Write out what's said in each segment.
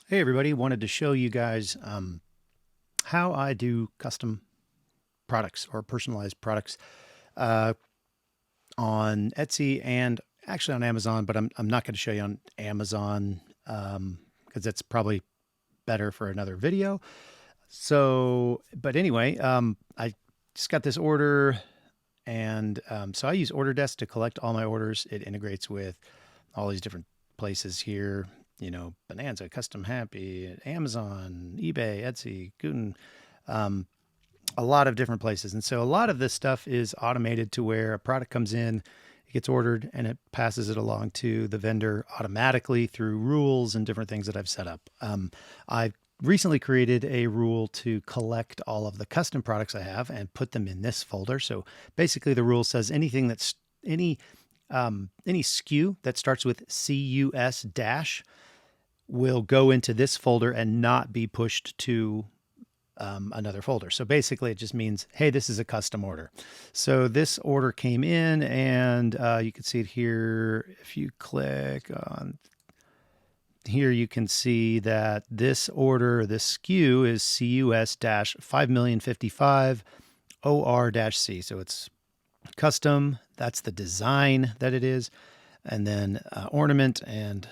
Hey everybody, wanted to show you guys how I do custom products or personalized products uh, on Etsy and actually on Amazon, but I'm not going to show you on Amazon because that's probably better for another video. So, but anyway, I just got this order and so I use Order to collect all my orders. It integrates with all these different places here, Bonanza, Custom Happy, Amazon, eBay, Etsy, Guten, um, a lot of different places. And so a lot of this stuff is automated to where a product comes in, it gets ordered, and it passes it along to the vendor automatically through rules and different things that I've set up. I've recently created a rule to collect all of the custom products I have and put them in this folder. So basically, the rule says anything that's any SKU that starts with CUS dash will go into this folder and not be pushed to another folder. So basically, it just means, hey, this is a custom order. So this order came in, and you can see it here. If you click on here, you can see that this order, this SKU is CUS-5,055 OR-C. So it's custom. That's the design that it is. And then ornament and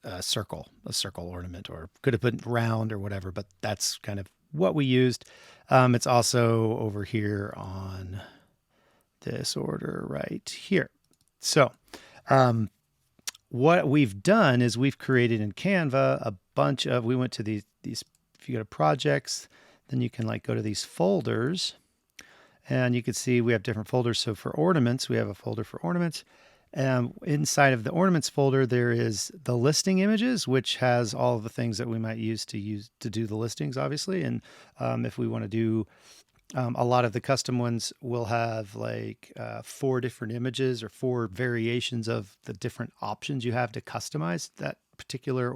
a circle ornament, or could have put round or whatever, but that's kind of what we used. It's also over here on this order right here. So what we've done is we've created in Canva a bunch of, we went to these, if you go to projects, then you can like go to these folders and you can see we have different folders. So for ornaments, we have a folder for ornaments. Inside of the ornaments folder, there is the listing images, which has all of the things that we might use to do the listings, obviously. And if we want to do a lot of the custom ones, we'll have like 4 different images or 4 variations of the different options you have to customize that particular,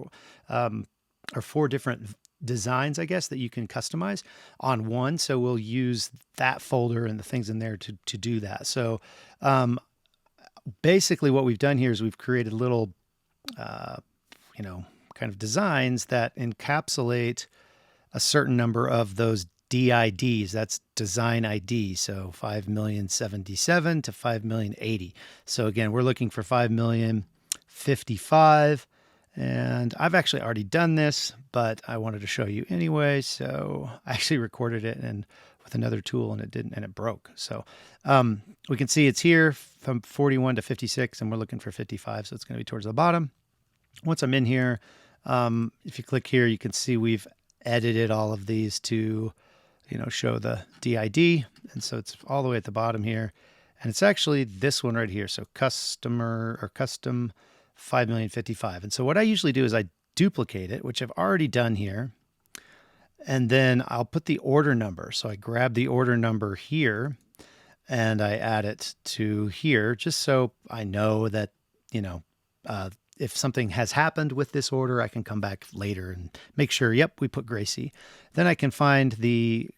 or 4 different designs, I guess, that you can customize on one. So we'll use that folder and the things in there to do that. So basically what we've done here is we've created little, kind of designs that encapsulate a certain number of those DIDs. That's Design IDs. So 5,077 to 5,080. So again, we're looking for 5,055. And I've actually already done this, but I wanted to show you anyway. So I actually recorded it and with another tool and it didn't, and it broke. So we can see it's here from 41 to 56 and we're looking for 55. So it's going to be towards the bottom. Once I'm in here, if you click here, you can see we've edited all of these to, show the DID. And so it's all the way at the bottom here. And it's actually this one right here. So customer or custom 5,055. And so what I usually do is I duplicate it, which I've already done here. And then I'll put the order number. So I grab the order number here and I add it to here just so I know that, if something has happened with this order, I can come back later and make sure, yep, we put Gracie. Then I can find the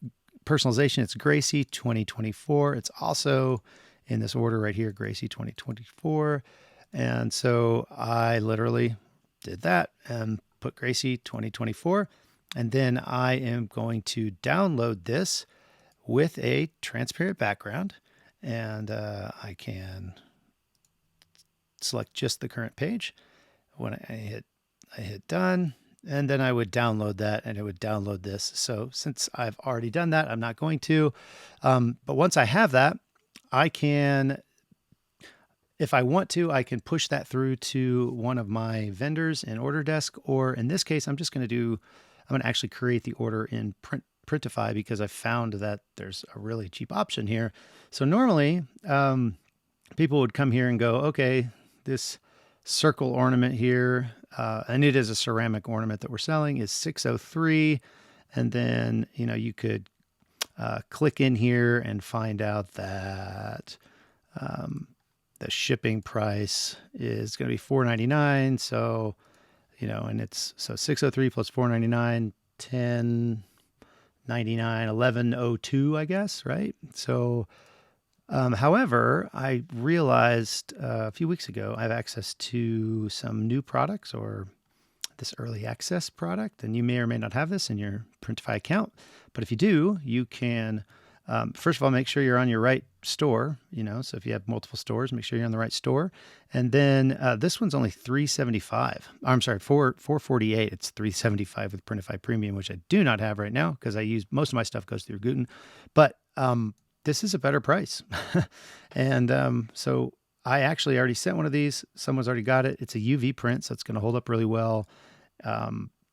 personalization. It's Gracie 2024. It's also in this order right here, Gracie 2024. And so I literally did that and put Gracie 2024. And then I am going to download this with a transparent background. And I can select just the current page. When I hit done, and then I would download that and it would download this. So since I've already done that, I'm not going to. But once I have that, I can, if I want to, I can push that through to one of my vendors in Order, or in this case, I'm going to actually create the order in Printify because I found that there's a really cheap option here. So normally people would come here and go, okay, this circle ornament here, and it is a ceramic ornament that we're selling, is 603. And then, you could click in here and find out that the shipping price is going to be $4.99. So, and it's so 603 plus $4.99, $10.99, $11.02, I guess, right? So, however, I realized a few weeks ago I have access to some new products or this early access product, and you may or may not have this in your Printify account. But if you do, you can, first of all, make sure you're on your right store. So if you have multiple stores, make sure you're on the right store. And then this one's only $375. I'm sorry, $448. It's $375 with Printify Premium, which I do not have right now because I use most of my stuff goes through Guten. But this is a better price. And so I actually already sent one of these. Someone's already got it. It's a UV print, so it's going to hold up really well.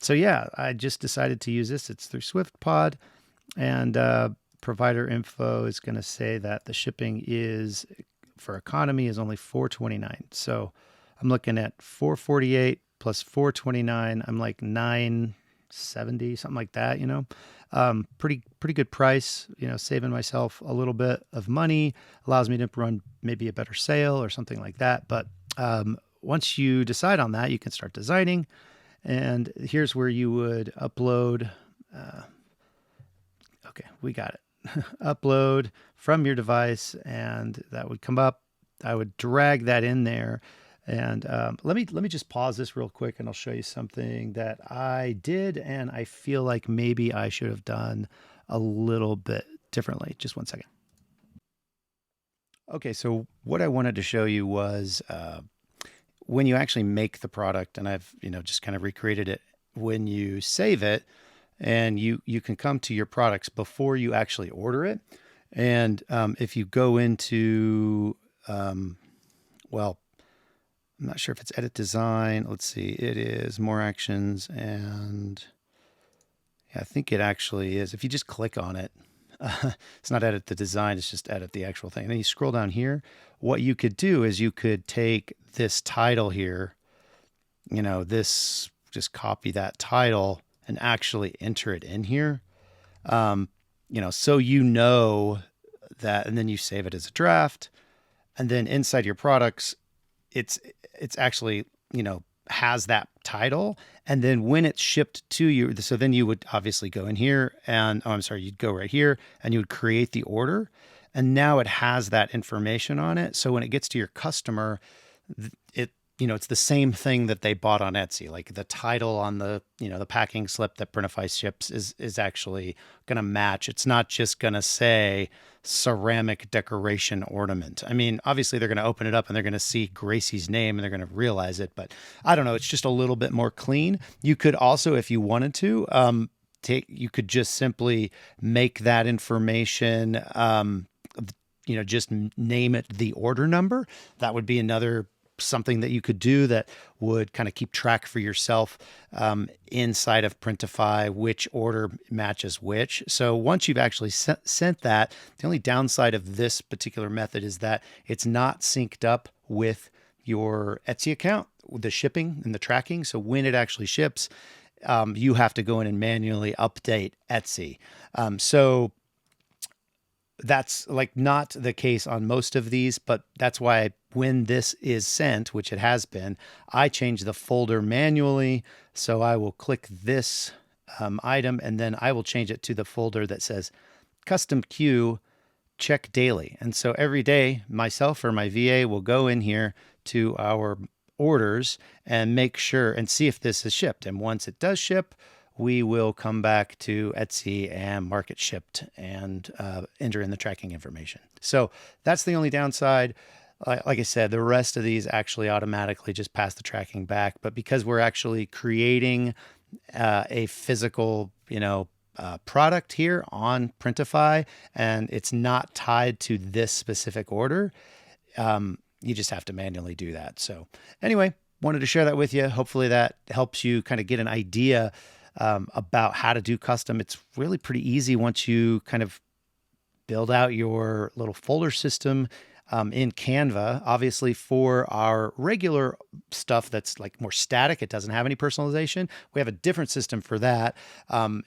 So yeah, I just decided to use this. It's through SwiftPod, and provider info is going to say that the shipping is for economy is only $429. So I'm looking at $448 plus $429. I'm like $970, something like that. Pretty good price. Saving myself a little bit of money, allows me to run maybe a better sale or something like that. But once you decide on that, you can start designing. And here's where you would upload. Okay, we got it. Upload from your device, and that would come up. I would drag that in there. And let me just pause this real quick, and I'll show you something that I did, and I feel like maybe I should have done a little bit differently. Just one second. Okay, so what I wanted to show you was when you actually make the product, and I've just kind of recreated it. When you save it, and you can come to your products before you actually order it, and if you go into well, I'm not sure if it's edit design. Let's see. It is more actions, and yeah, I think it actually is. If you just click on it, it's not edit the design. It's just edit the actual thing. And then you scroll down here. What you could do is you could take this title here, just copy that title and actually enter it in here. So that, and then you save it as a draft, and then inside your products, it's actually, has that title. And then when it's shipped to you, so then you would obviously go in here and, you'd go right here and you would create the order. And now it has that information on it. So when it gets to your customer, it's the same thing that they bought on Etsy. Like the title on the, the packing slip that Printify ships is actually going to match. It's not just going to say ceramic decoration ornament. I mean, obviously they're going to open it up and they're going to see Gracie's name and they're going to realize it, but I don't know. It's just a little bit more clean. You could also, if you wanted to, you could just simply make that information, just name it the order number. That would be another something that you could do that would kind of keep track for yourself inside of Printify, which order matches which. So once you've actually sent that, the only downside of this particular method is that it's not synced up with your Etsy account, the shipping and the tracking. So when it actually ships, you have to go in and manually update Etsy. So that's like not the case on most of these, but that's why when this is sent, which it has been, I change the folder manually. So I will click this item, and then I will change it to the folder that says custom queue check daily. And so every day myself or my VA will go in here to our orders and make sure and see if this is shipped. And once it does ship, we will come back to Etsy and mark it shipped and enter in the tracking information. So that's the only downside. Like I said, the rest of these actually automatically just pass the tracking back. But because we're actually creating a physical, product here on Printify, and it's not tied to this specific order, you just have to manually do that. So anyway, wanted to share that with you. Hopefully that helps you kind of get an idea about how to do custom. It's really pretty easy once you kind of build out your little folder system in Canva. Obviously for our regular stuff that's like more static, it doesn't have any personalization. We have a different system for that.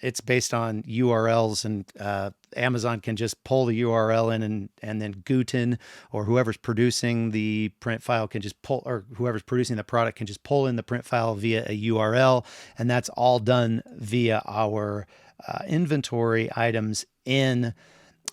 It's based on URLs, and Amazon can just pull the URL in, and then Guten or whoever's producing the print file can just pull, or whoever's producing the product can just pull in the print file via a URL. And that's all done via our inventory items in,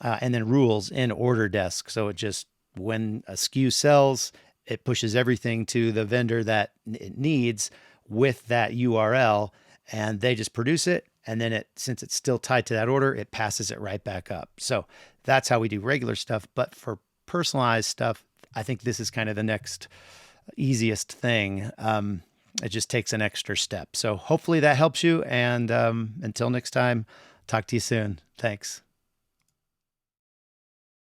and then rules in Order Desk. So it just, when a SKU sells, it pushes everything to the vendor that it needs. with that URL, and they just produce it. And then since it's still tied to that order, it passes it right back up. So that's how we do regular stuff. But for personalized stuff, I think this is kind of the next easiest thing. It just takes an extra step. So hopefully that helps you. And until next time, talk to you soon. Thanks.